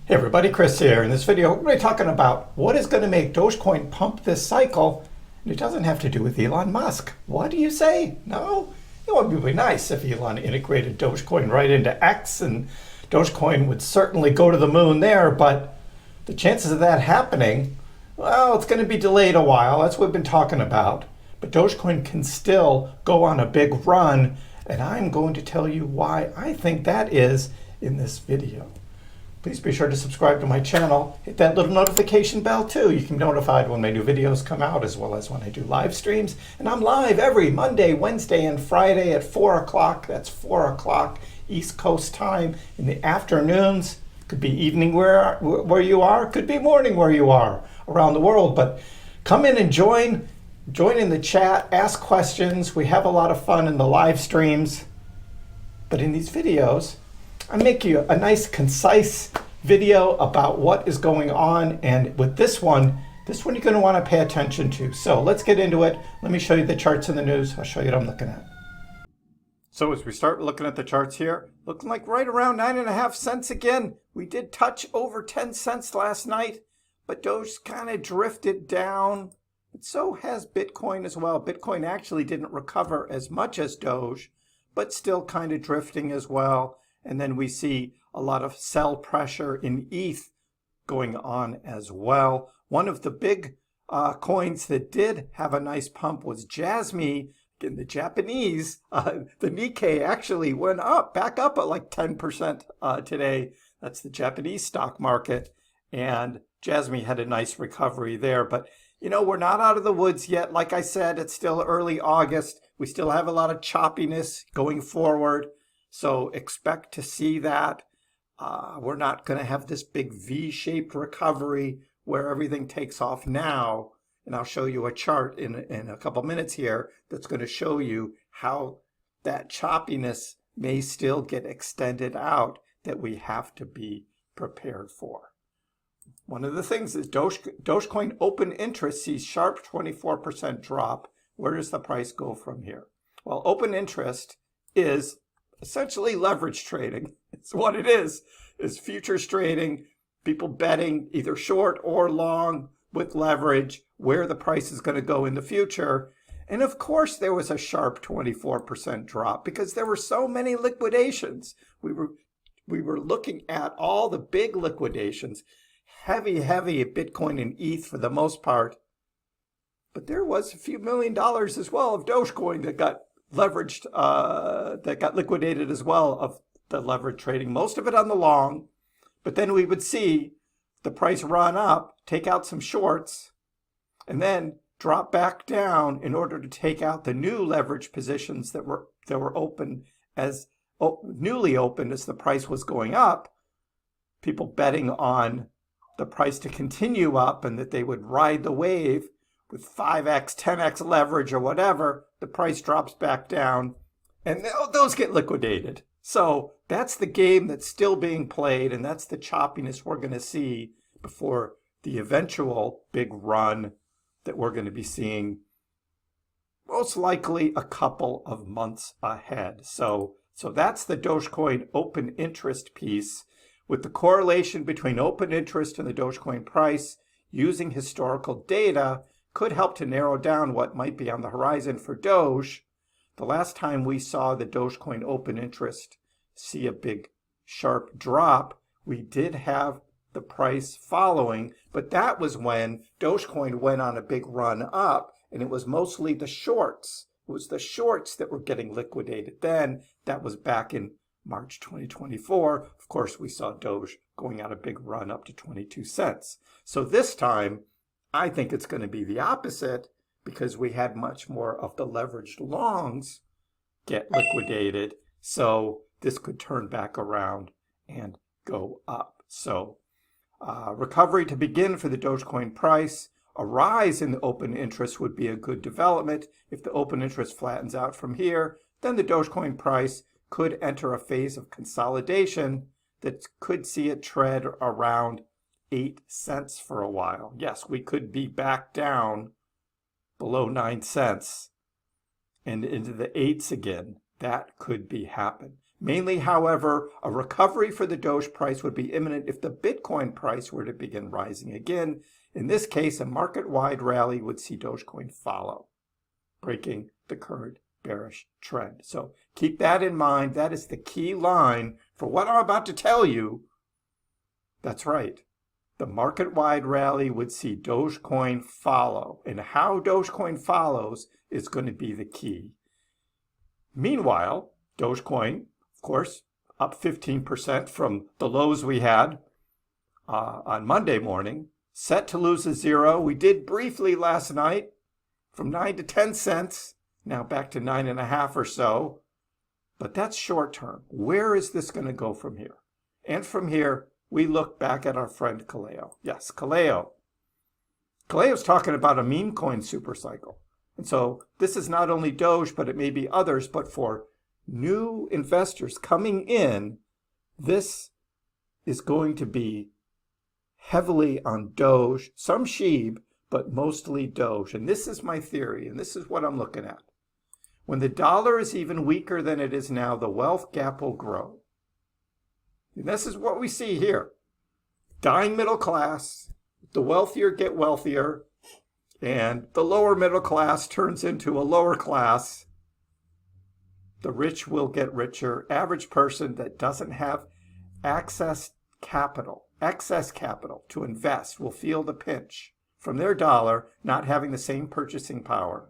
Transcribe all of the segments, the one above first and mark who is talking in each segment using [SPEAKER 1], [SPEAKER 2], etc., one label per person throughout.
[SPEAKER 1] Hey everybody, Chris here. In this video, we're going to be talking about what is going to make Dogecoin pump this cycle. And it doesn't have to do with Elon Musk. What do you say? No? It would be nice if Elon integrated Dogecoin right into X, and Dogecoin would certainly go to the moon there, but the chances of that happening, well, it's going to be delayed a while. That's what we've been talking about. But Dogecoin can still go on a big run, and I'm going to tell you why I think that is in this video. Please be sure to subscribe to my channel. Hit that little notification bell too. You can be notified when my new videos come out, as well as when I do live streams. And I'm live every Monday, Wednesday, and Friday at 4 o'clock. That's 4 o'clock East Coast time in the afternoons. Could be evening where you are. Could be morning where you are around the world. But come in and join in the chat. Ask questions. We have a lot of fun in the live streams. But in these videos, I make you a nice, concise video about what is going on. And with this one you're going to want to pay attention to. So let's get into it. Let me show you the charts and the news. I'll show you what I'm looking at. So as we start looking at the charts here, looking like right around 9.5 cents again. We did touch over 10 cents last night, but Doge kind of drifted down. But so has Bitcoin as well. Bitcoin actually didn't recover as much as Doge, but still kind of drifting as well. And then we see a lot of sell pressure in ETH going on as well. One of the big coins that did have a nice pump was Jasmy. In the Japanese, the Nikkei actually went up, back up at like 10% today. That's the Japanese stock market. And Jasmy had a nice recovery there. But, you know, we're not out of the woods yet. Like I said, it's still early August. We still have a lot of choppiness going forward. So expect to see that. We're not going to have this big V-shaped recovery where everything takes off now. And I'll show you a chart in a couple minutes here that's going to show you how that choppiness may still get extended out that we have to be prepared for. One of the things is Dogecoin open interest sees sharp 24% drop. Where does the price go from here? Well, open interest is essentially leverage trading. It's what it is futures trading, people betting either short or long with leverage where the price is going to go in the future. And of course there was a sharp 24% drop because there were so many liquidations. We were looking at all the big liquidations, heavy Bitcoin and ETH for the most part. But there was a few $1 million as well of Dogecoin that got leveraged, that got liquidated as well of the leverage trading, most of it on the long. But then we would see the price run up, take out some shorts, and then drop back down in order to take out the new leverage positions that were open as newly opened as the price was going up. People betting on the price to continue up and that they would ride the wave with 5x, 10x leverage or whatever. The price drops back down and those get liquidated. So that's the game that's still being played, and that's the choppiness we're going to see before the eventual big run that we're going to be seeing most likely a couple of months ahead. So that's the Dogecoin open interest piece. With the correlation between open interest and the Dogecoin price, using historical data could help to narrow down what might be on the horizon for Doge. The last time we saw the Dogecoin open interest see a big sharp drop, we did have the price following, but that was when Dogecoin went on a big run up, and it was mostly the shorts. It was the shorts that were getting liquidated then. That was back in March 2024. Of course, we saw Doge going on a big run up to 22 cents. So this time, I think it's going to be the opposite because we had much more of the leveraged longs get liquidated. So this could turn back around and go up. So recovery to begin for the Dogecoin price. A rise in the open interest would be a good development. If the open interest flattens out from here, then the Dogecoin price could enter a phase of consolidation that could see it tread around 8 cents for a while. Yes, we could be back down below 9 cents and into the eights again. That could be happen. Mainly, however, a recovery for the Doge price would be imminent if the Bitcoin price were to begin rising again. In this case, a market-wide rally would see Dogecoin follow, breaking the current bearish trend. So keep that in mind. That is the key line for what I'm about to tell you. That's right. The market-wide rally would see Dogecoin follow. And how Dogecoin follows is going to be the key. Meanwhile, Dogecoin, of course, up 15% from the lows we had on Monday morning, set to lose a zero. We did briefly last night from 9 to 10 cents, now back to 9.5 or so. But that's short term. Where is this going to go from here? And from here, we look back at our friend Kaleo. Yes, Kaleo. Kaleo's talking about a Memecoin supercycle. And so this is not only Doge, but it may be others. But for new investors coming in, this is going to be heavily on Doge, some SHIB, but mostly Doge. And this is my theory, and this is what I'm looking at. When the dollar is even weaker than it is now, the wealth gap will grow. And this is what we see here. Dying middle class, the wealthier get wealthier, and the lower middle class turns into a lower class. The rich will get richer. Average person that doesn't have excess capital to invest will feel the pinch from their dollar not having the same purchasing power.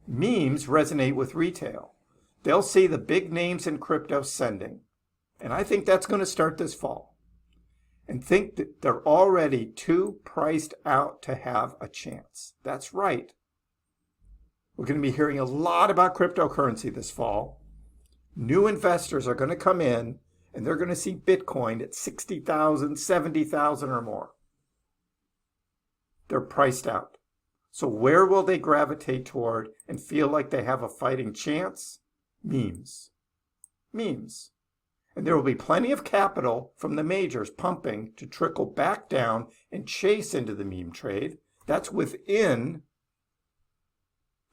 [SPEAKER 1] Memes resonate with retail. They'll see the big names in crypto sending. And I think that's going to start this fall. And think that they're already too priced out to have a chance. That's right. We're going to be hearing a lot about cryptocurrency this fall. New investors are going to come in and they're going to see Bitcoin at 60,000, 70,000 or more. They're priced out. So where will they gravitate toward and feel like they have a fighting chance? Memes. Memes. And there will be plenty of capital from the majors pumping to trickle back down and chase into the meme trade. That's within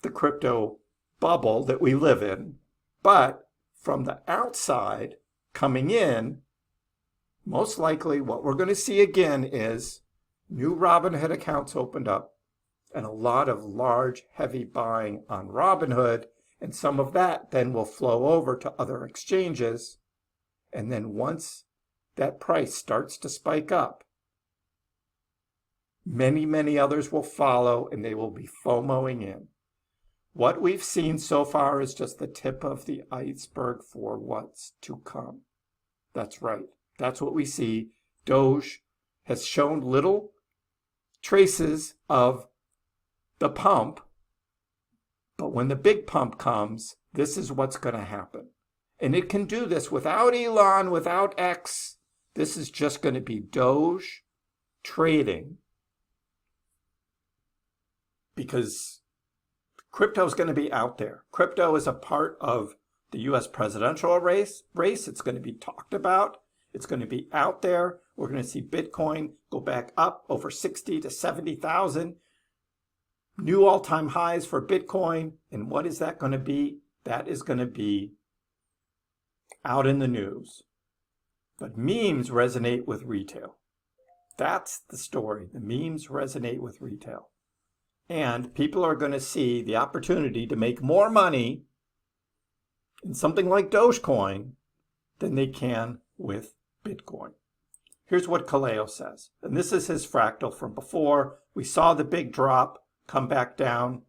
[SPEAKER 1] the crypto bubble that we live in. But from the outside coming in, most likely what we're going to see again is new Robinhood accounts opened up and a lot of large, heavy buying on Robinhood. And some of that then will flow over to other exchanges. And then once that price starts to spike up, many, many others will follow and they will be FOMOing in. What we've seen so far is just the tip of the iceberg for what's to come. That's right. That's what we see. Doge has shown little traces of the pump. But when the big pump comes, this is what's going to happen. And it can do this without Elon, without X. This is just going to be Doge trading. Because crypto is going to be out there. Crypto is a part of the U.S. presidential race. It's going to be talked about. It's going to be out there. We're going to see Bitcoin go back up over 60 to 70,000. New all-time highs for Bitcoin. And what is that going to be? That is going to be out in the news. But memes resonate with retail. That's the story. The memes resonate with retail. And people are going to see the opportunity to make more money in something like Dogecoin than they can with Bitcoin. Here's what Kaleo says. And this is his fractal from before. We saw the big drop come back down,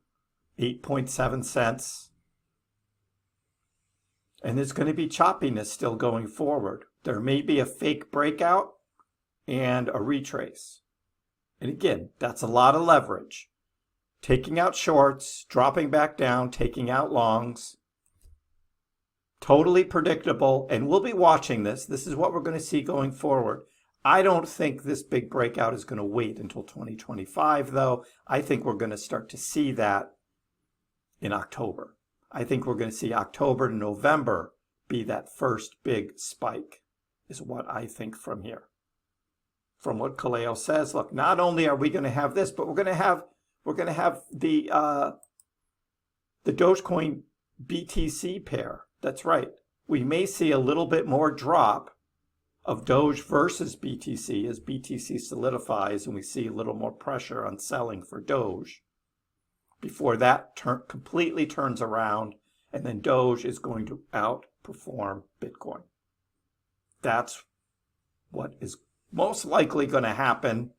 [SPEAKER 1] 8.7 cents. And there's going to be choppiness still going forward. There may be a fake breakout and a retrace. And again, that's a lot of leverage. Taking out shorts, dropping back down, taking out longs. Totally predictable. And we'll be watching this. This is what we're going to see going forward. I don't think this big breakout is going to wait until 2025, though. I think we're going to start to see that in October. I think we're going to see October to November be that first big spike, is what I think from here. From what Kaleo says, look, not only are we going to have this, but we're going to have the Dogecoin BTC pair. That's right. We may see a little bit more drop of Doge versus BTC as BTC solidifies and we see a little more pressure on selling for Doge before that completely turns around, and then Doge is going to outperform Bitcoin. That's what is most likely going to happen.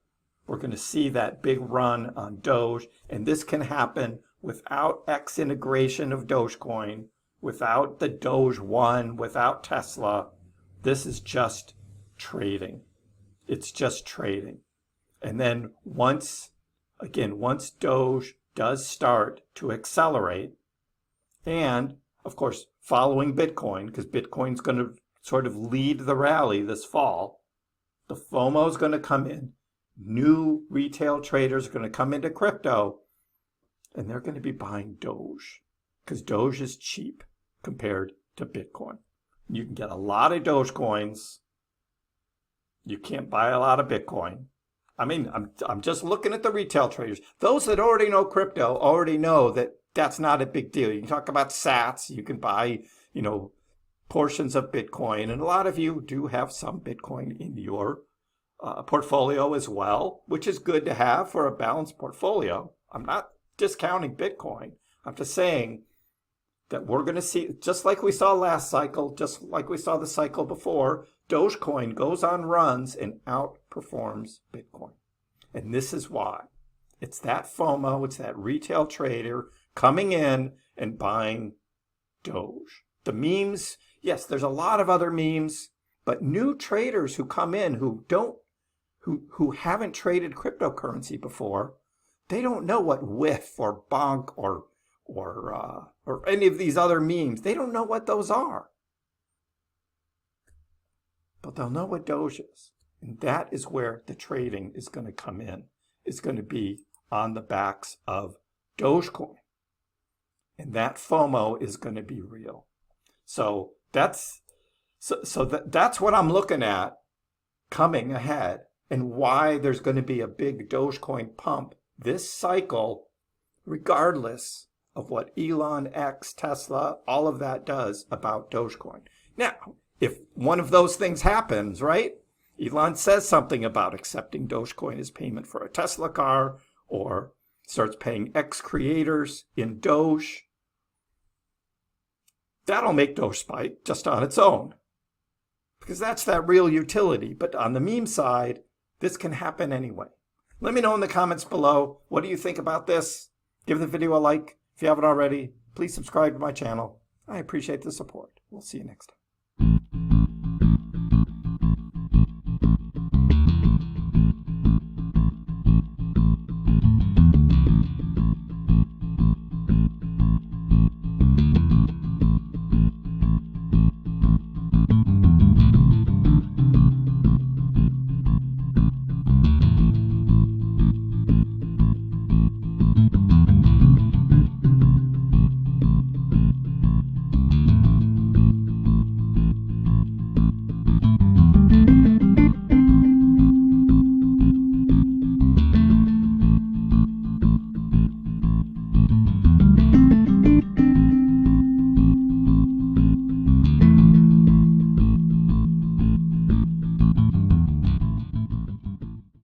[SPEAKER 1] We're going to see that big run on Doge, and this can happen without X integration of Dogecoin, without the Doge One, without Tesla. This is just trading. It's just trading. And then once Doge does start to accelerate, and of course following Bitcoin, because Bitcoin's going to sort of lead the rally this fall, the FOMO is going to come in. New retail traders are going to come into crypto, and they're going to be buying Doge because Doge is cheap compared to Bitcoin. You can get a lot of Dogecoins. You can't buy a lot of Bitcoin. I mean, I'm just looking at the retail traders. Those that already know crypto already know that that's not a big deal. You can talk about sats. You can buy, portions of Bitcoin. And a lot of you do have some Bitcoin in your portfolio as well, which is good to have for a balanced portfolio. I'm not discounting Bitcoin. I'm just saying that we're going to see, just like we saw last cycle, just like we saw the cycle before, Dogecoin goes on runs and outperforms Bitcoin. And this is why. It's that FOMO, it's that retail trader coming in and buying Doge. The memes, yes, there's a lot of other memes, but new traders who come in who haven't traded cryptocurrency before, they don't know what whiff or bonk or any of these other memes. They don't know what those are. But they'll know what Doge is. And that is where the trading is going to come in. It's going to be on the backs of Dogecoin. And that FOMO is going to be real. So that's what I'm looking at coming ahead, and why there's going to be a big Dogecoin pump this cycle, regardless of what Elon, X, Tesla, all of that does about Dogecoin. Now, if one of those things happens, right? Elon says something about accepting Dogecoin as payment for a Tesla car, or starts paying X creators in Doge. That'll make Doge spike just on its own, because that's that real utility. But on the meme side, this can happen anyway. Let me know in the comments below, what do you think about this? Give the video a like. If you haven't already, please subscribe to my channel. I appreciate the support. We'll see you next time.